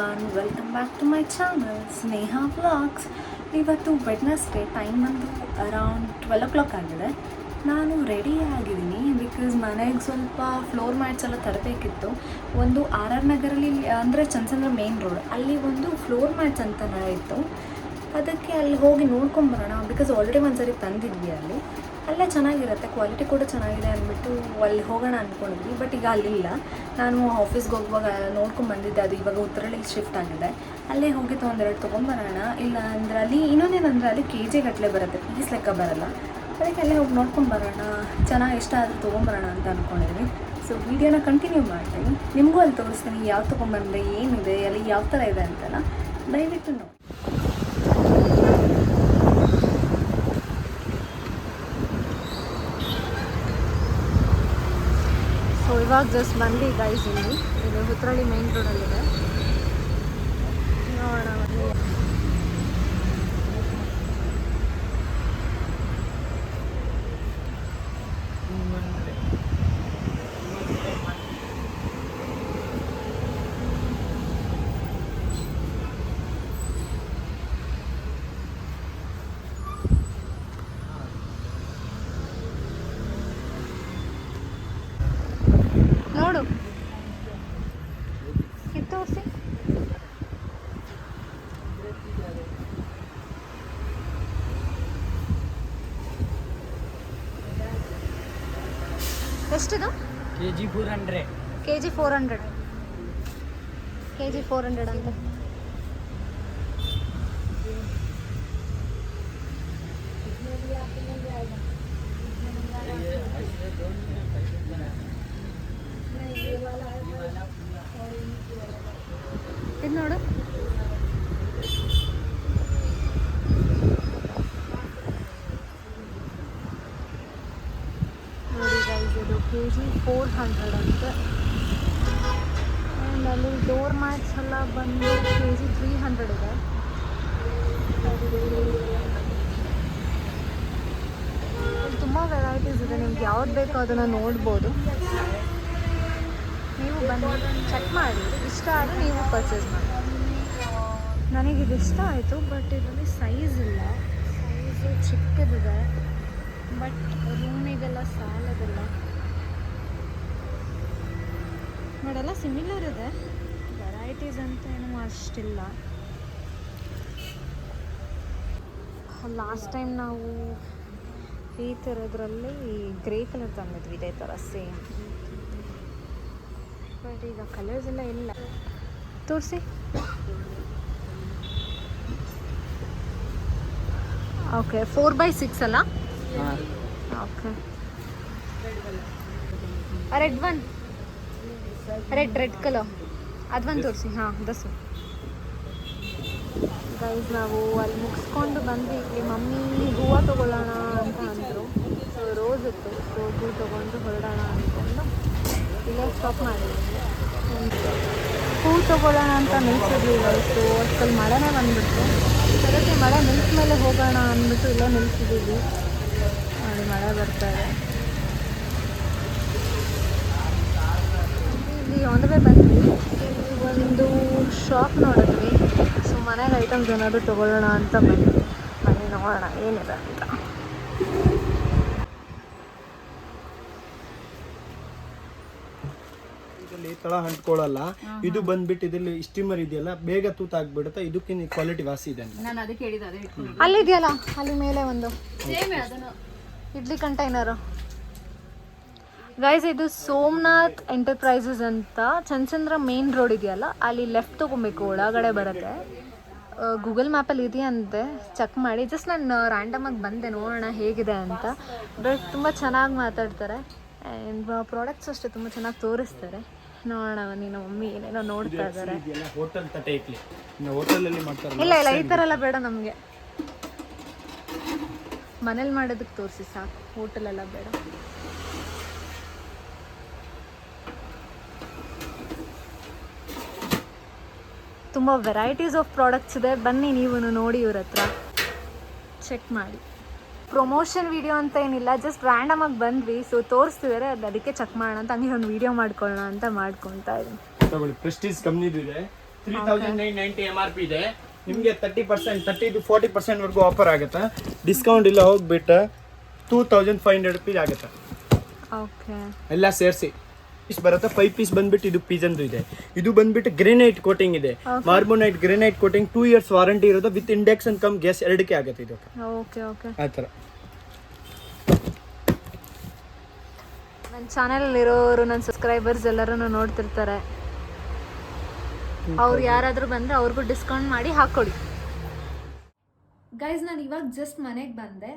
everyone, welcome back to my channel Sneha Vlogs. ಇವತ್ತು Wednesday, time ಬಂದು around 12 o'clock ಆಗಿದೆ. ನಾನು ರೆಡಿ ಆಗಿದ್ದೀನಿ ಬಿಕಾಸ್ ಮನೆಗೆ ಸ್ವಲ್ಪ ಫ್ಲೋರ್ ಮ್ಯಾಟ್ಸ್ ಎಲ್ಲ ತರಬೇಕಿತ್ತು. ಒಂದು RR ನಗರಲ್ಲಿ ಅಂದರೆ ಚನ್ನಸಂದ್ರ ಮೇನ್ ರೋಡ್ ಅಲ್ಲಿ ಒಂದು ಫ್ಲೋರ್ ಮ್ಯಾಟ್ಸ್ ಅಂತ ಇತ್ತು. ಅದಕ್ಕೆ ಅಲ್ಲಿ ಹೋಗಿ ನೋಡ್ಕೊಂಬರೋಣ ಬಿಕಾಸ್ ಆಲ್ರೆಡಿ ಒಂದು ಸರಿ ತಂದಿದ್ವಿ. ಅಲ್ಲೇ ಚೆನ್ನಾಗಿರುತ್ತೆ, ಕ್ವಾಲಿಟಿ ಕೂಡ ಚೆನ್ನಾಗಿದೆ ಅಂದ್ಬಿಟ್ಟು ಅಲ್ಲಿ ಹೋಗೋಣ ಅಂದ್ಕೊಂಡಿದ್ವಿ. ಬಟ್ ಈಗ ಅಲ್ಲಿಲ್ಲ. ನಾನು ಆಫೀಸ್ಗೆ ಹೋಗುವಾಗ ನೋಡ್ಕೊಂಡು ಬಂದಿದ್ದೆ, ಅದು ಇವಾಗ ಉತ್ತರಳ್ಳಿಗೆ ಶಿಫ್ಟ್ ಆಗಿದೆ. ಅಲ್ಲೇ ಹೋಗಿ ಒಂದೆರಡು ತೊಗೊಂಬರೋಣ. ಇಲ್ಲ ಅಂದರೆ ಅಲ್ಲಿ ಇನ್ನೊಂದೇನಂದರೆ ಅಲ್ಲಿ KG ಗಟ್ಟಲೆ ಬರುತ್ತೆ, ಪೀಸ್ ಲೆಕ್ಕ ಬರೋಲ್ಲ. ಅದಕ್ಕೆ ಅಲ್ಲೇ ಹೋಗಿ ನೋಡ್ಕೊಂಡು ಬರೋಣ, ಚೆನ್ನಾಗಿ ಇಷ್ಟ ಆದರೂ ತೊಗೊಂಬರೋಣ ಅಂತ ಅಂದ್ಕೊಂಡಿದ್ವಿ. ಸೊ ವೀಡಿಯೋನ ಕಂಟಿನ್ಯೂ ಮಾಡ್ತೀನಿ, ನಿಮಗೂ ಅಲ್ಲಿ ತೋರಿಸ್ತೀನಿ ಯಾವ್ದು ತೊಗೊಂಬಂದೆ, ಏನಿದೆ, ಅಲ್ಲಿ ಯಾವ ಥರ ಇದೆ ಅಂತೆಲ್ಲ ದಯವಿಟ್ಟು ನೋಡಿ. ಸೊ ಇವಾಗ ಜಸ್ಟ್ ಬಂದು ಗೈಸ್, ಇದು ಉತ್ತರಳ್ಳಿ ಮೇನ್ ರೋಡಲ್ಲಿದೆ. ನೋಡೋಣ ಬನ್ನಿ. ನೋಡು ಇದು ತೋರಿಸಿ. ಎಷ್ಟಿದು? KG 400. KG 400. KG 400 ಅಂತ. ಇದು ನೋಡು. ನೋಡಿ ಗೈಸ್, ಇದು KG 400 ಅಂತ. ಆ್ಯಂಡ್ ಅಲ್ಲಿ ಡೋರ್ ಮ್ಯಾಟ್ಸ್ ಎಲ್ಲ ಬಂದು KG 300 ಇದೆ. ತುಂಬ ವೆರೈಟೀಸ್ ಇದೆ, ನಿಮ್ಗೆ ಯಾವ್ದು ಬೇಕೋ ಅದನ್ನು ನೋಡ್ಬೋದು. ನೀವು ಬಂದು ಚೆಕ್ ಮಾಡಿ, ಇಷ್ಟ ಆದರೆ ನೀವು ಪರ್ಚೇಸ್ ಮಾಡಿ. ನನಗಿದು ಇಷ್ಟ ಆಯಿತು, ಬಟ್ ಇದರಲ್ಲಿ ಸೈಜ್ ಇಲ್ಲ, ಸೈಜು ಚಿಕ್ಕದಿದೆ. ಬಟ್ ರೂಮಿಗೆಲ್ಲ ಸಾಲೋದಿಲ್ಲ. ನೋಡೆಲ್ಲ ಸಿಮಿಲರ್ ಇದೆ, ವೆರೈಟೀಸ್ ಅಂತ ಏನೂ ಅಷ್ಟಿಲ್ಲ. ಲಾಸ್ಟ್ ಟೈಮ್ ನಾವು ಈ ಥರದ್ರಲ್ಲಿ ಗ್ರೇ ಕಲರ್ ತಂದಿದ್ವಿ, ಇದೇ ಥರ ಸೇಮ್. ಬಟ್ ಈಗ ಕಲರ್ಸ್ ಎಲ್ಲ ಇಲ್ಲ. ತೋರಿಸಿ. ಓಕೆ, 4x6 ಅಲ್ಲ? Okay, red one, red colour ಅದೊಂದು ತೋರಿಸಿ. ಹಾಂ, ದಸು ಗೈಸ್, ನಾವು ಅಲ್ಲಿ ಮುಗಿಸ್ಕೊಂಡು ಬಂದ್ವಿ. ಇಲ್ಲಿ ಮಮ್ಮಿ ಹೂವು ತೊಗೊಳ್ಳೋಣ ಅಂತ ಅಂದರು. ಸೊ ರೋಸ್ ಇತ್ತು, ಸೊ ಹೂ ತೊಗೊಂಡು ಹೊರಡೋಣ ಅಂದ್ಕೊಂಡು ಇಲ್ಲೇ ಸ್ಟಾಪ್ ಮಾಡಿದ್ವಿ. ಹೂ ತೊಗೊಳ್ಳೋಣ ಅಂತ ನಿಲ್ಸಿದ್ವಿ ಗೈಸು. ಅಷ್ಟಲ್ಲಿ ಮಳೆನೇ ಬಂದುಬಿಟ್ಟು, ಅದಕ್ಕೆ ಮಳೆ ನಿಲ್ಸ ಮೇಲೆ ಹೋಗೋಣ ಅಂದ್ಬಿಟ್ಟು ಇಲ್ಲೇ ನಿಲ್ಸಿದ್ದೀವಿ. ನೋಡಿ, ಮಳೆ ಬರ್ತಾರೆ. ಇಲ್ಲಿ ಆನ್ ದ ವೇ ಬಂದ್ವಿ. ಒಂದು ಶಾಪ್ ನೋಡಿದ್ವಿ. ಸೊ ಮನೆಗೆ ಐಟಮ್ಸ್ ಏನಾದರೂ ತೊಗೊಳ್ಳೋಣ ಅಂತ ಬಂದ್ವಿ. ಬನ್ನಿ ನೋಡೋಣ ಏನಿದೆ ಅಂತ. ಇದರಲ್ಲಿ ತಳ ಅಂಟ್ಕೊಳ್ಳಲ್ಲ. ಇದು ಬಂದ್ಬಿಟ್ಟು ಇದರಲ್ಲಿ ಸ್ಟೀಮರ್ ಇದೆಯಲ್ಲ, ಬೇಗ ತೂತಾಗ್ಬಿಡುತ್ತೆ. ಇದಕ್ಕಿಂತ ಕ್ವಾಲಿಟಿ ವಾಸಿ ಇದೆ. ನಾನು ಅದಕ್ಕೆ ಹೇಳಿದ್ದು, ಅದೇ ಅಲ್ಲಿದೆಯಲ್ಲ, ಅಲ್ಲಿ ಮೇಲೆ ಒಂದು ಇಡ್ಲಿ ಕಂಟೈನರು. ಗೈಸ್, ಇದು ಸೋಮನಾಥ್ ಎಂಟರ್ಪ್ರೈಸಸ್ ಅಂತ ಚನ್ನಸಂದ್ರ ಮೇನ್ ರೋಡ್ ಇದೆಯಲ್ಲ, ಅಲ್ಲಿ ಲೆಫ್ಟ್ ತೊಗೊಬೇಕು, ಒಳಗಡೆ ಬರುತ್ತೆ. ಗೂಗಲ್ ಮ್ಯಾಪಲ್ಲಿ ಇದೆಯಂತೆ, ಚೆಕ್ ಮಾಡಿ. ಜಸ್ಟ್ ನಾನು ರ್ಯಾಂಡಮಾಗಿ ಬಂದೆ ನೋಡೋಣ ಹೇಗಿದೆ ಅಂತ. ಬಟ್ ತುಂಬ ಚೆನ್ನಾಗಿ ಮಾತಾಡ್ತಾರೆ. ಆ್ಯಂಡ್ ಪ್ರಾಡಕ್ಟ್ಸ್ ಅಷ್ಟೇ ತುಂಬ ಚೆನ್ನಾಗಿ ತೋರಿಸ್ತಾರೆ. ನೋಡೋಣ, ನೀನು ಮಮ್ಮಿ ಏನೇನೋ ನೋಡ್ತಾ ಇದ್ದಾರೆ. ಹೋಟೆಲ್ ತಟ್ಟೆ ಇಡ್ಲಿ ಹೋಟೆಲಲ್ಲಿ ಮಾಡ್ತಾರೆ. ಇಲ್ಲ, ಈ ಥರ ಎಲ್ಲ ಬೇಡ ನಮಗೆ. ಮನೇಲಿ ಮಾಡೋದಕ್ಕೆ ತೋರಿಸಿ ಸಾಕು, ಹೋಟೆಲೆಲ್ಲ ಬೇಡ. ತುಂಬ ವೆರೈಟೀಸ್ ಆಫ್ ಪ್ರಾಡಕ್ಟ್ಸ್ ಇದೆ. ಬನ್ನಿ ನೀವು ನೋಡಿ, ಇವ್ರ ಹತ್ರ ಚೆಕ್ ಮಾಡಿ. ಪ್ರಮೋಷನ್ ವಿಡಿಯೋ ಅಂತ ಏನಿಲ್ಲ, ಜಸ್ಟ್ ರ್ಯಾಂಡಮಾಗಿ ಬಂದ್ವಿ. ಸೊ ತೋರಿಸ್ತಿದ್ದಾರೆ, ಅದಕ್ಕೆ ಚೆಕ್ ಮಾಡೋಣ ಅಂತ ಹಂಗೆ ಒಂದು ವಿಡಿಯೋ ಮಾಡ್ಕೊಳ್ಳೋಣ ಅಂತ ಮಾಡ್ಕೊತಾ ಇದ್ದೀನಿ. ಪ್ರೆಸ್ಟೀಜ್ ಕಂಪ್ನಿದು ಇದೆ. 3990 MRP ಇದೆ. ನಿಮಗೆ 30% 30-40% ವರೆಗೂ ಆಫರ್ ಆಗುತ್ತೆ. ಡಿಸ್ಕೌಂಟ್ ಇಲ್ಲ ಹೋಗ್ಬಿಟ್ಟು 2500 rupees ಆಗುತ್ತೆ. ಓಕೆ, ಎಲ್ಲ ಸೇರಿಸಿ ಪೀಸ್ ಬರುತ್ತೆ. 5 ಪೀಸ್ ಬಂದ್ಬಿಟ್ಟು ಇದು ಪಿಜನ್ದು ಇದೆ. ಇದು ಬಂದ್ಬಿಟ್ಟು ಗ್ರೆನೈಟ್ ಕೋಟಿಂಗ್ ಇದೆ, ಮಾರ್ಬೋನೈಟ್ ಗ್ರೆನೈಟ್ ಕೋಟಿಂಗ್ 2 years ವಾರಂಟಿ ಇರೋದು ವಿತ್ ಇಂಡಕ್ಷನ್ ಕಮ್ ಗ್ಯಾಸ್ ಎರಡಕ್ಕೆ ಆಗುತ್ತೆ ಇದು. Okay okay. ಆ ಥರ ನನ್ನ ಚಾನಲಲ್ಲಿರೋರು ನನ್ನ ಸಬ್ಸ್ಕ್ರೈಬರ್ಸ್ ಎಲ್ಲರೂ ನೋಡ್ತಿರ್ತಾರೆ. ಅವ್ರು ಯಾರಾದರೂ ಬಂದರೆ ಅವ್ರಿಗೂ ಡಿಸ್ಕೌಂಟ್ ಮಾಡಿ ಹಾಕ್ಕೊಡಿ. ಗೈಸ್, ನಾನು ಇವಾಗ ಜಸ್ಟ್ ಮನೆಗೆ ಬಂದೆ.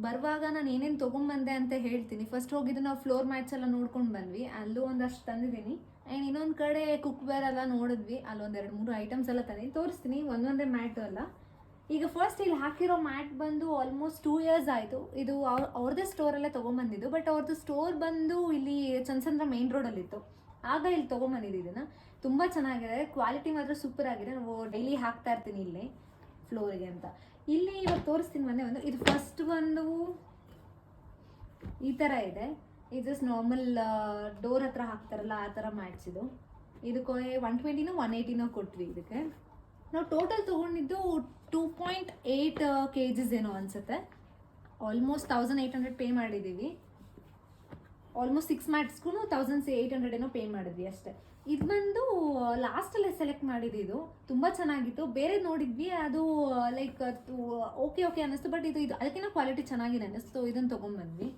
ಬರುವಾಗ ನಾನು ಏನೇನು ತೊಗೊಂಬಂದೆ ಅಂತ ಹೇಳ್ತೀನಿ. ಫಸ್ಟ್ ಹೋಗಿದ್ದು ನಾವು ಫ್ಲೋರ್ ಮ್ಯಾಟ್ಸ್ ಎಲ್ಲ ನೋಡ್ಕೊಂಡು ಬಂದ್ವಿ, ಅಲ್ಲೂ ಒಂದಷ್ಟು ತಂದಿದ್ದೀನಿ. ಆ್ಯಂಡ್ ಇನ್ನೊಂದು ಕಡೆ ಕುಕ್ವೇರ್ ಎಲ್ಲ ನೋಡಿದ್ವಿ, ಅಲ್ಲೊಂದು 2-3 ಐಟಮ್ಸ್ ಎಲ್ಲ ತಂದಿದ್ದೀನಿ, ತೋರಿಸ್ತೀನಿ. ಒಂದೊಂದೇ ಮ್ಯಾಟು ಅಲ್ಲ. ಈಗ ಫಸ್ಟ್ ಇಲ್ಲಿ ಹಾಕಿರೋ ಮ್ಯಾಟ್ ಬಂದು ಆಲ್ಮೋಸ್ಟ್ 2 years ಆಯಿತು. ಇದು ಅವ್ರದ್ದೇ ಸ್ಟೋರಲ್ಲೇ ತೊಗೊಂಬಂದಿದ್ದು, ಬಟ್ ಅವ್ರದ್ದು ಸ್ಟೋರ್ ಬಂದು ಇಲ್ಲಿ ಚನ್ನಸಂದ್ರ ಮೇನ್ ರೋಡಲ್ಲಿತ್ತು. ಆಗ ಇಲ್ಲಿ ತೊಗೊಂಬಂದಿದ್ದು ಇದನ್ನು. ತುಂಬ ಚೆನ್ನಾಗಿದೆ, ಕ್ವಾಲಿಟಿ ಮಾತ್ರ ಸೂಪರ್ ಆಗಿದೆ. ನಾವು ಡೈಲಿ ಹಾಕ್ತಾ ಇರ್ತೀನಿ ಇಲ್ಲಿ ಫ್ಲೋರಿಗೆ ಅಂತ. ಇಲ್ಲಿ ಇವಾಗ ತೋರಿಸ್ತೀನಿ ಮೊನ್ನೆ ಒಂದು. ಇದು ಫಸ್ಟ್ ಬಂದು ಈ ಥರ ಇದೆ. ಇದು ಜಸ್ಟ್ ನಾರ್ಮಲ್ ಡೋರ್ ಹತ್ರ ಹಾಕ್ತಾರಲ್ಲ ಆ ಥರ ಮ್ಯಾಟ್ಸ್ ಇದು. ಇದಕ್ಕೆ 120 180 ಕೊಟ್ವಿ. ಇದಕ್ಕೆ ನಾವು ಟೋಟಲ್ ತೊಗೊಂಡಿದ್ದು 2.8 kgs ಏನೋ ಅನಿಸುತ್ತೆ. ಆಲ್ಮೋಸ್ಟ್ 1800 ಪೇ ಮಾಡಿದ್ದೀವಿ. ಆಲ್ಮೋಸ್ಟ್ 6 ಮ್ಯಾಟ್ಸ್ಗೂ 1800 ಏನೋ ಪೇ ಮಾಡಿದ್ವಿ ಅಷ್ಟೇ. ಇದು ಬಂದು ಲಾಸ್ಟಲ್ಲೇ ಸೆಲೆಕ್ಟ್ ಮಾಡಿದ್ದು. ತುಂಬ ಚೆನ್ನಾಗಿತ್ತು. ಬೇರೆ ನೋಡಿದ್ವಿ, ಅದು ಲೈಕ್ ಓಕೆ ಓಕೆ ಅನ್ನಿಸ್ತು, ಬಟ್ ಇದು ಅದಕ್ಕಿಂತ ಕ್ವಾಲಿಟಿ ಚೆನ್ನಾಗಿದೆ ಅನ್ನಿಸ್ತು. ಇದನ್ನು ತೊಗೊಂಡ್ಬಂದ್ವಿ.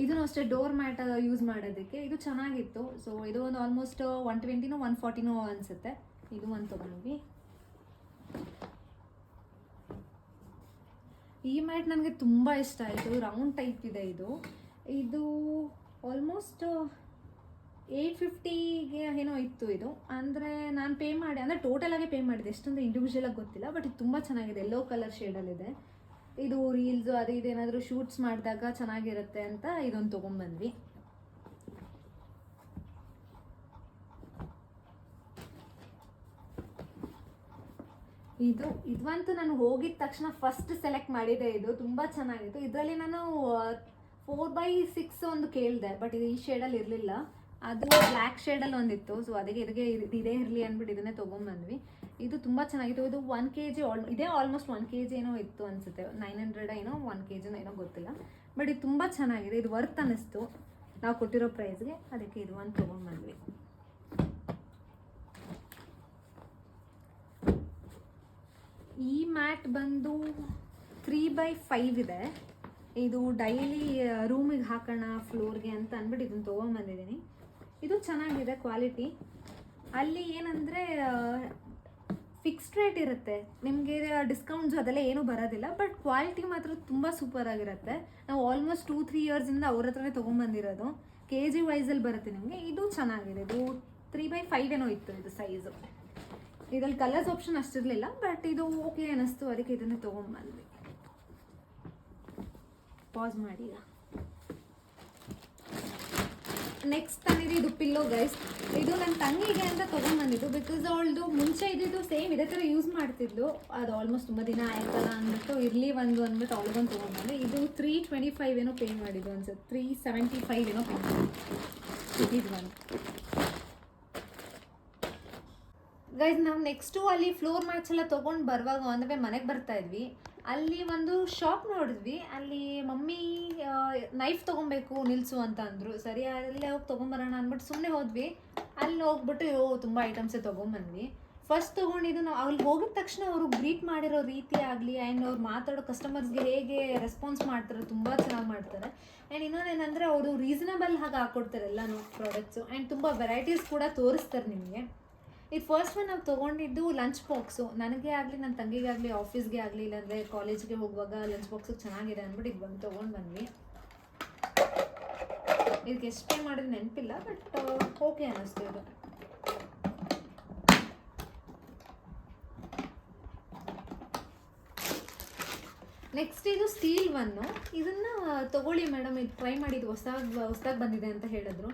ಇದನ್ನು ಅಷ್ಟೇ ಡೋರ್ ಮ್ಯಾಟ್ ಯೂಸ್ ಮಾಡೋದಕ್ಕೆ ಇದು ಚೆನ್ನಾಗಿತ್ತು. ಸೊ ಇದು ಒಂದು ಆಲ್ಮೋಸ್ಟ್ 120 140 ಅನಿಸುತ್ತೆ. ಇದು ಒಂದು ತೊಗೊಂಡ್ವಿ. ಈ ಮ್ಯಾಟ್ ನನಗೆ ತುಂಬ ಇಷ್ಟ ಆಯಿತು. ರೌಂಡ್ ಟೈಪ್ ಇದೆ ಇದು. ಇದು ಆಲ್ಮೋಸ್ಟ್ 850ಗೆ ಏನೋ ಇತ್ತು ಇದು. ಅಂದರೆ ನಾನು ಪೇ ಮಾಡಿ, ಅಂದರೆ ಟೋಟಲಾಗೆ ಪೇ ಮಾಡಿದೆ, ಎಷ್ಟೊಂದು ಇಂಡಿವಿಜುವಲಾಗಿ ಗೊತ್ತಿಲ್ಲ, ಬಟ್ ಇದು ತುಂಬ ಚೆನ್ನಾಗಿದೆ. ಯೆಲ್ಲೋ ಕಲರ್ ಶೇಡಲ್ಲಿದೆ. ಇದು ರೀಲ್ಸು ಅದು ಇದು ಏನಾದರೂ ಶೂಟ್ಸ್ ಮಾಡಿದಾಗ ಚೆನ್ನಾಗಿರುತ್ತೆ ಅಂತ ಇದೊಂದು ತೊಗೊಂಡ್ಬಂದ್ವಿ. ಇದಂತೂ ನಾನು ಹೋಗಿದ ತಕ್ಷಣ ಫಸ್ಟ್ ಸೆಲೆಕ್ಟ್ ಮಾಡಿದೆ. ಇದು ತುಂಬ ಚೆನ್ನಾಗಿತ್ತು. ಇದರಲ್ಲಿ ನಾನು 4x6 ಒಂದು ಕೇಳಿದೆ, ಬಟ್ ಇದು ಈ ಶೇಡಲ್ಲಿ ಇರಲಿಲ್ಲ. ಅದು ಬ್ಲ್ಯಾಕ್ ಶೇಡಲ್ಲಿ ಒಂದಿತ್ತು. ಸೊ ಅದಕ್ಕೆ ಇದೇ ಇರಲಿ ಅಂದ್ಬಿಟ್ಟು ಇದನ್ನೇ ತೊಗೊಂಡ್ಬಂದ್ವಿ. ಇದು ತುಂಬ ಚೆನ್ನಾಗಿತ್ತು. ಇದು 1 kg ಇದೇ ಆಲ್ಮೋಸ್ಟ್ 1 kg ಏನೋ ಇತ್ತು ಅನಿಸುತ್ತೆ. 900 ಏನೋ 1 kg ಏನೋ ಗೊತ್ತಿಲ್ಲ, ಬಟ್ ಇದು ತುಂಬ ಚೆನ್ನಾಗಿದೆ. ಇದು ವರ್ತ್ ಅನ್ನಿಸ್ತು ನಾವು ಕೊಟ್ಟಿರೋ ಪ್ರೈಸ್ಗೆ. ಅದಕ್ಕೆ ಇದು ಒಂದು ತೊಗೊಂಡ್ಬಂದ್ವಿ. ಈ ಮ್ಯಾಟ್ ಬಂದು 3x5 ಇದೆ. ಇದು ಡೈಲಿ ರೂಮಿಗೆ ಹಾಕೋಣ ಫ್ಲೋರ್ಗೆ ಅಂತ ಅಂದ್ಬಿಟ್ಟು ಇದನ್ನು ತೊಗೊಂಡ್ಬಂದಿದ್ದೀನಿ. ಇದು ಚೆನ್ನಾಗಿದೆ ಕ್ವಾಲಿಟಿ. ಅಲ್ಲಿ ಏನಂದರೆ ಫಿಕ್ಸ್ಡ್ ರೇಟ್ ಇರುತ್ತೆ, ನಿಮಗೆ ಡಿಸ್ಕೌಂಟ್ಸು ಅದೆಲ್ಲ ಏನೂ ಬರೋದಿಲ್ಲ, ಬಟ್ ಕ್ವಾಲಿಟಿ ಮಾತ್ರ ತುಂಬ ಸೂಪರ್ ಆಗಿರುತ್ತೆ. ನಾವು ಆಲ್ಮೋಸ್ಟ್ 2-3 ಇಯರ್ಸಿಂದ ಅವ್ರ ಹತ್ರನೇ ತೊಗೊಂಡ್ಬಂದಿರೋದು. kg ವೈಸಲ್ಲಿ ಬರುತ್ತೆ ನಿಮಗೆ. ಇದು ಚೆನ್ನಾಗಿದೆ. ಇದು 3x5 ಏನೋ ಇತ್ತು ಇದು ಸೈಜು. ಇದರಲ್ಲಿ ಕಲರ್ಸ್ ಆಪ್ಷನ್ ಅಷ್ಟಿರಲಿಲ್ಲ, ಬಟ್ ಇದು ಓಕೆ ಅನ್ನಿಸ್ತು, ಅದಕ್ಕೆ ಇದನ್ನೇ ತೊಗೊಂಡ್ಬಂದ್ವಿ. ಪಾಸ್ ಮಾಡಿ. ಈಗ ನೆಕ್ಸ್ಟ್ ತಂದಿದ್ದು ಇದು ಪಿಲ್ಲೋ ಗೈಸ್. ಇದು ನನ್ನ ತಂಗಿಗೆ ಅಂತ ತೊಗೊಂಡ್ಬಂದಿದ್ದು. ಬಿಕಾಸ್ ಅವಳದು ಮುಂಚೆ ಇದ್ದಿದ್ದು ಸೇಮ್ ಇದೇ ಥರ ಯೂಸ್ ಮಾಡ್ತಿದ್ಲು. ಅದು ಆಲ್ಮೋಸ್ಟ್ ತುಂಬ ದಿನ ಆಯ್ತಲ್ಲ ಅಂದ್ಬಿಟ್ಟು ಇರಲಿ ಒಂದು ಅಂದ್ಬಿಟ್ಟು ಅವಳಿಗೊಂದು ತೊಗೊಂಡ್ಬಂದೆ. ಇದು 325 ಏನೋ ಪೇ ಮಾಡಿದ್ದು ಅನ್ಸುತ್ತೆ. 375 ಏನೋ ಪೇ ಮಾಡಿದ್ದು. ಇದು ಒಂದು ಗೈಸ್. ನಾವು ನೆಕ್ಸ್ಟು ಅಲ್ಲಿ ಫ್ಲೋರ್ ಮ್ಯಾಟ್ಸ್ ಎಲ್ಲ ತೊಗೊಂಡು ಬರುವಾಗ ಅಂದರೆ ಮನೆಗೆ ಬರ್ತಾ ಇದ್ವಿ, ಅಲ್ಲಿ ಒಂದು ಶಾಪ್ ನೋಡಿದ್ವಿ. ಅಲ್ಲಿ ಮಮ್ಮಿ ನೈಫ್ ತೊಗೊಬೇಕು ನಿಲ್ಲಿಸು ಅಂತ ಅಂದರು. ಸರಿ ಅಲ್ಲೇ ಹೋಗಿ ತೊಗೊಂಬರೋಣ ಅಂದ್ಬಿಟ್ಟು ಸುಮ್ಮನೆ ಹೋದ್ವಿ. ಅಲ್ಲಿ ಹೋಗ್ಬಿಟ್ಟು ತುಂಬ ಐಟಮ್ಸೇ ತೊಗೊಂಬಂದ್ವಿ. ಫಸ್ಟ್ ತೊಗೊಂಡಿದ್ದು ನಾವು ಅಲ್ಲಿ ಹೋಗಿದ ತಕ್ಷಣ ಅವರು ಗ್ರೀಟ್ ಮಾಡಿರೋ ರೀತಿ ಆಗಲಿ ಆ್ಯಂಡ್ ಅವ್ರು ಮಾತಾಡೋ ಕಸ್ಟಮರ್ಸ್ಗೆ ಹೇಗೆ ರೆಸ್ಪಾನ್ಸ್ ಮಾಡ್ತಾರೆ, ತುಂಬ ಚೆನ್ನಾಗಿ ಮಾಡ್ತಾರೆ. ಆ್ಯಂಡ್ ಇನ್ನೊಂದೇನೆಂದರೆ ಅವರು ರೀಸನಬಲ್ ಹಾಗೆ ಹಾಕ್ಕೊಡ್ತಾರೆ ಎಲ್ಲನೂ ಪ್ರಾಡಕ್ಟ್ಸು. ಆ್ಯಂಡ್ ತುಂಬ ವೆರೈಟೀಸ್ ಕೂಡ ತೋರಿಸ್ತಾರೆ ನಿಮಗೆ. ಇದು ಫಸ್ಟ್ ಒನ್ ನಾವು ತೊಗೊಂಡಿದ್ದು ಲಂಚ್ ಬಾಕ್ಸು. ನನಗೆ ಆಗಲಿ ನನ್ನ ತಂಗಿಗೆ ಆಗಲಿ ಆಫೀಸ್ಗೆ ಆಗಲಿ ಇಲ್ಲಾಂದರೆ ಕಾಲೇಜ್ಗೆ ಹೋಗುವಾಗ ಲಂಚ್ ಬಾಕ್ಸು ಚೆನ್ನಾಗಿದೆ ಅಂದ್ಬಿಟ್ಟು ಇದು ಬಂದು ತೊಗೊಂಡು ಬಂದ್ವಿ. ಇದಕ್ಕೆ ಎಷ್ಟು ಪೇ ಮಾಡಿದ್ರೆ ನೆನಪಿಲ್ಲ, ಬಟ್ ಓಕೆ ಅನ್ನಿಸ್ತು ಇದು. ನೆಕ್ಸ್ಟ್ ಇದು ಸ್ಟೀಲ್ ಒನ್ನು. ಇದನ್ನು ತೊಗೊಳ್ಳಿ ಮೇಡಮ್, ಇದು ಟ್ರೈ ಮಾಡಿದ್ದು ಹೊಸದಾಗಿ ಬಂದಿದೆ ಅಂತ ಹೇಳಿದ್ರು.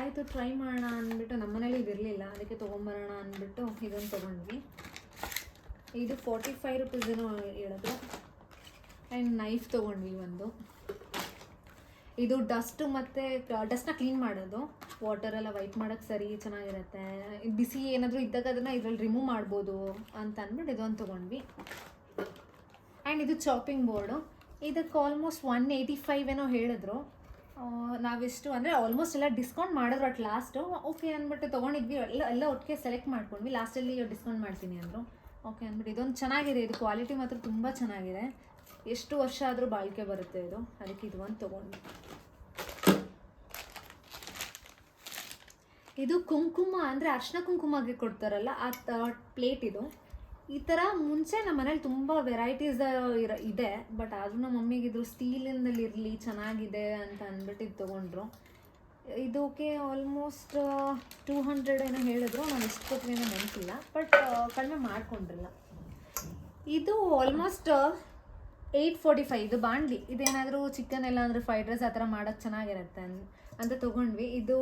ಆಯಿತು ಟ್ರೈ ಮಾಡೋಣ ಅಂದ್ಬಿಟ್ಟು ನಮ್ಮನೇಲಿ ಇದಿರಲಿಲ್ಲ, ಅದಕ್ಕೆ ತೊಗೊಂಬರೋಣ ಅಂದ್ಬಿಟ್ಟು ಇದನ್ನು ತೊಗೊಂಡ್ವಿ. ಇದು 45 ರೂಪೀಸ್ ಏನೋ ಹೇಳಿದ್ರು. ಆ್ಯಂಡ್ ನೈಫ್ ತೊಗೊಂಡ್ವಿ ಒಂದು. ಇದು ಡಸ್ಟು ಮತ್ತು ಡಸ್ಟ್ನ ಕ್ಲೀನ್ ಮಾಡೋದು, ವಾಟರೆಲ್ಲ ವೈಪ್ ಮಾಡೋಕ್ಕೆ ಸರಿ ಚೆನ್ನಾಗಿರುತ್ತೆ. ಬಿಸಿ ಏನಾದರೂ ಇದ್ದಾಗ ಅದನ್ನು ಇದರಲ್ಲಿ ರಿಮೂವ್ ಮಾಡ್ಬೋದು ಅಂತ ಅಂದ್ಬಿಟ್ಟು ಇದೊಂದು ತೊಗೊಂಡ್ವಿ. ಆ್ಯಂಡ್ ಇದು ಚಾಪಿಂಗ್ ಬೋರ್ಡು. ಇದಕ್ಕೆ ಆಲ್ಮೋಸ್ಟ್ 185 ಏನೋ ಹೇಳಿದ್ರು. ನಾವೆಷ್ಟು ಅಂದರೆ ಆಲ್ಮೋಸ್ಟ್ ಎಲ್ಲ ಡಿಸ್ಕೌಂಟ್ ಮಾಡಿದ್ರು ಅಟ್ ಲಾಸ್ಟು. ಓಕೆ ಅಂದ್ಬಿಟ್ಟು ತೊಗೊಂಡಿದ್ವಿ, ಎಲ್ಲ ಒಟ್ಟಿಗೆ ಸೆಲೆಕ್ಟ್ ಮಾಡ್ಕೊಂಡ್ವಿ. ಲಾಸ್ಟಲ್ಲಿ ಡಿಸ್ಕೌಂಟ್ ಮಾಡ್ತೀನಿ ಅಂದರು. ಓಕೆ ಅಂದ್ಬಿಟ್ಟು ಇದೊಂದು ಚೆನ್ನಾಗಿದೆ. ಇದು ಕ್ವಾಲಿಟಿ ಮಾತ್ರ ತುಂಬ ಚೆನ್ನಾಗಿದೆ. ಎಷ್ಟು ವರ್ಷ ಆದರೂ ಬಾಳಿಕೆ ಬರುತ್ತೆ ಇದು, ಅದಕ್ಕೆ ಇದು ಒಂದು ತೊಗೊಂಡ್ವಿ. ಇದು ಕುಂಕುಮ ಅಂದರೆ ಅರ್ಶಿನ ಕುಂಕುಮಗೆ ಕೊಡ್ತಾರಲ್ಲ ಆ ಪ್ಲೇಟ್ ಇದು. ಈ ಥರ ಮುಂಚೆ ನಮ್ಮ ಮನೇಲಿ ತುಂಬ ವೆರೈಟೀಸ್ ಇದೆ, ಬಟ್ ಆದರೂ ನಮ್ಮ ಮಮ್ಮಿಗೆ ಇದು ಸ್ಟೀಲಿಂದಲ್ಲಿ ಇರಲಿ ಚೆನ್ನಾಗಿದೆ ಅಂತ ಅಂದ್ಬಿಟ್ಟು ಇದು ತೊಗೊಂಡ್ರು. ಇದಕ್ಕೆ ಆಲ್ಮೋಸ್ಟ್ 200 ಏನೋ ಹೇಳಿದ್ರು. ನಾನು ಎಷ್ಟು ಕೊಟ್ಟರೆ ಏನೋ ನೆನಪಿಲ್ಲ, ಬಟ್ ಕಡಿಮೆ ಮಾಡ್ಕೊಂಡ್ರಲ್ಲ. ಇದು ಆಲ್ಮೋಸ್ಟ್ 845. ಇದು ಬಾಣಲಿ. ಇದೇನಾದರೂ ಚಿಕನ್ ಎಲ್ಲ ಅಂದರೆ ಫ್ರೈಡ್ ರೈಸ್ ಆ ಥರ ಮಾಡೋಕ್ಕೆ ಚೆನ್ನಾಗಿರುತ್ತೆ ಅಂತ ತೊಗೊಂಡ್ವಿ. ಇದು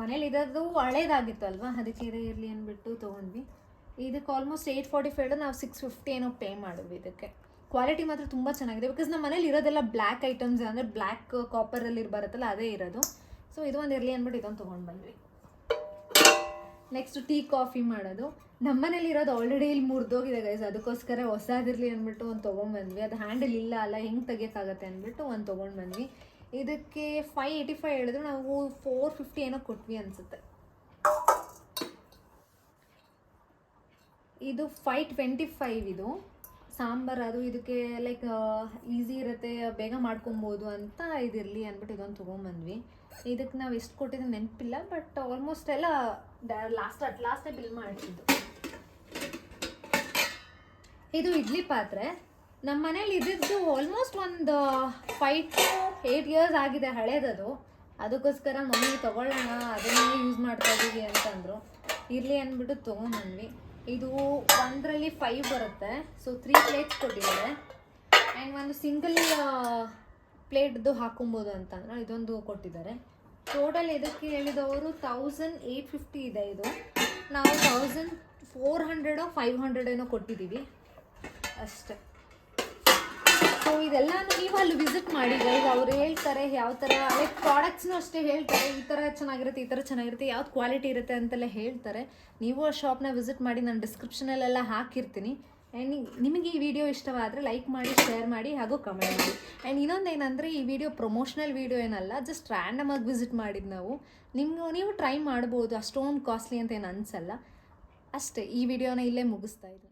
ಮನೇಲಿ ಇರೋದು ಹಳೇದಾಗಿತ್ತು ಅಲ್ವಾ, ಅದಕ್ಕೆ ಇರಲಿ ಅಂದ್ಬಿಟ್ಟು ತೊಗೊಂಡ್ವಿ. ಇದಕ್ಕೆ ಆಲ್ಮೋಸ್ಟ್ 845 ನಾವು 650 ಏನೋ ಪೇ ಮಾಡಿದ್ವಿ. ಇದಕ್ಕೆ ಕ್ವಾಲಿಟಿ ಮಾತ್ರ ತುಂಬ ಚೆನ್ನಾಗಿದೆ. ಬಿಕಾಸ್ ನಮ್ಮ ಮನೇಲಿ ಇರೋದೆಲ್ಲ ಬ್ಲ್ಯಾಕ್ ಐಟಮ್ಸ್, ಅಂದರೆ ಬ್ಲ್ಯಾಕ್ ಕಾಪರಲ್ಲಿ ಬರುತ್ತಲ್ಲ ಅದೇ ಇರೋದು. ಸೊ ಇದು ಒಂದು ಇರಲಿ ಅಂದ್ಬಿಟ್ಟು ಇದೊಂದು ತೊಗೊಂಡು ಬಂದ್ವಿ. ನೆಕ್ಸ್ಟ್ ಟೀ ಕಾಫಿ ಮಾಡೋದು. ನಮ್ಮ ಮನೇಲಿ ಇರೋದು ಆಲ್ರೆಡಿ ಇಲ್ಲಿ ಮುರಿದೋಗಿದೆ ಗೈಸ್, ಅದಕ್ಕೋಸ್ಕರ ಹೊಸದಿರಲಿ ಅಂದ್ಬಿಟ್ಟು ಒಂದು ತೊಗೊಂಡ್ಬಂದ್ವಿ. ಅದು ಹ್ಯಾಂಡಲ್ ಇಲ್ಲ ಅಲ್ಲ, ಹೆಂಗೆ ತೆಗಿಯೋಕ್ಕಾಗತ್ತೆ ಅಂದ್ಬಿಟ್ಟು ಒಂದು ತೊಗೊಂಡು ಬಂದ್ವಿ. ಇದಕ್ಕೆ 585 ಹೇಳಿದ್ರು, ನಾವು 450 ಏನೋ ಕೊಟ್ವಿ ಅನಿಸುತ್ತೆ. ಇದು 525. ಇದು ಸಾಂಬಾರು ಅದು ಇದಕ್ಕೆ ಲೈಕ್ ಈಸಿ ಇರುತ್ತೆ, ಬೇಗ ಮಾಡ್ಕೊಬೋದು ಅಂತ ಇದಿರಲಿ ಅಂದ್ಬಿಟ್ಟು ಇದೊಂದು ತೊಗೊಂಬಂದ್ವಿ. ಇದಕ್ಕೆ ನಾವು ಎಷ್ಟು ಕೊಟ್ಟಿದ್ದು ನೆನಪಿಲ್ಲ, ಬಟ್ ಆಲ್ಮೋಸ್ಟ್ ಎಲ್ಲ ಲಾಸ್ಟೇ ಬಿಲ್ ಮಾಡಿದ್ದು. ಇದು ಇಡ್ಲಿ ಪಾತ್ರೆ. ನಮ್ಮ ಮನೇಲಿ ಇದ್ದಿದ್ದು ಆಲ್ಮೋಸ್ಟ್ ಒಂದು 5 to 8 years ಆಗಿದೆ, ಹಳೇದದು. ಅದಕ್ಕೋಸ್ಕರ ಮಮ್ಮಿ ತೊಗೊಳ್ಳೋಣ, ಅದನ್ನೇ ಯೂಸ್ ಮಾಡ್ತಾ ಇದ್ದೀವಿ ಅಂತಂದರು. ಇರಲಿ ಅಂದ್ಬಿಟ್ಟು ತೊಗೊಂಬಂದ್ವಿ. ಇದು 1ರಲ್ಲಿ 5 ಬರುತ್ತೆ. ಸೊ 3 ಪ್ಲೇಟ್ಸ್ ಕೊಟ್ಟಿದ್ದಾರೆ. ಆ್ಯಂಡ್ ಒಂದು ಸಿಂಗಲ್ ಪ್ಲೇಟ್ದು ಹಾಕೊಬೋದು ಅಂತಂದ್ರೆ ಇದೊಂದು ಕೊಟ್ಟಿದ್ದಾರೆ. ಟೋಟಲ್ ಇದಕ್ಕೆ ಹೇಳಿದವರು 1850 ಇದೆ. ಇದು ನಾವು 1400 500 ಏನೋ ಕೊಟ್ಟಿದ್ದೀವಿ ಅಷ್ಟೇ. ಸೊ ಇದೆಲ್ಲನೂ ನೀವು ಅಲ್ಲಿ ವಿಸಿಟ್ ಮಾಡಿ ಗೈಸ್, ಅವ್ರು ಹೇಳ್ತಾರೆ ಯಾವ ಥರ, ಲೈಕ್ ಪ್ರಾಡಕ್ಟ್ಸ್ನೂ ಅಷ್ಟೇ ಹೇಳ್ತಾರೆ, ಈ ಥರ ಚೆನ್ನಾಗಿರುತ್ತೆ, ಈ ಥರ ಚೆನ್ನಾಗಿರುತ್ತೆ, ಯಾವ್ದು ಕ್ವಾಲಿಟಿ ಇರುತ್ತೆ ಅಂತೆಲ್ಲ ಹೇಳ್ತಾರೆ. ನೀವು ಆ ಶಾಪ್ನ ವಿಸಿಟ್ ಮಾಡಿ, ನಾನು ಡಿಸ್ಕ್ರಿಪ್ಷನಲ್ಲೆಲ್ಲ ಹಾಕಿರ್ತೀನಿ. ಆ್ಯಂಡ್ ನಿಮಗೆ ಈ ವಿಡಿಯೋ ಇಷ್ಟವಾದರೆ ಲೈಕ್ ಮಾಡಿ, ಶೇರ್ ಮಾಡಿ, ಹಾಗೂ ಕಮೆಂಟ್ ಮಾಡಿ. ಆ್ಯಂಡ್ ಇನ್ನೊಂದೇನೆಂದರೆ ಈ ವಿಡಿಯೋ ಪ್ರಮೋಷನಲ್ ವಿಡಿಯೋ ಏನಲ್ಲ, ಜಸ್ಟ್ ರ್ಯಾಂಡಮ್ ಆಗಿ ವಿಸಿಟ್ ಮಾಡಿದ್ದು ನಾವು. ನೀವು ಟ್ರೈ ಮಾಡ್ಬೋದು, ಅಷ್ಟೊಂದು ಕಾಸ್ಟ್ಲಿ ಅಂತ ಏನು ಅನಿಸಲ್ಲ ಅಷ್ಟೇ. ಈ ವಿಡಿಯೋನ ಇಲ್ಲೇ ಮುಗಿಸ್ತಾ ಇದ್ದೀನಿ.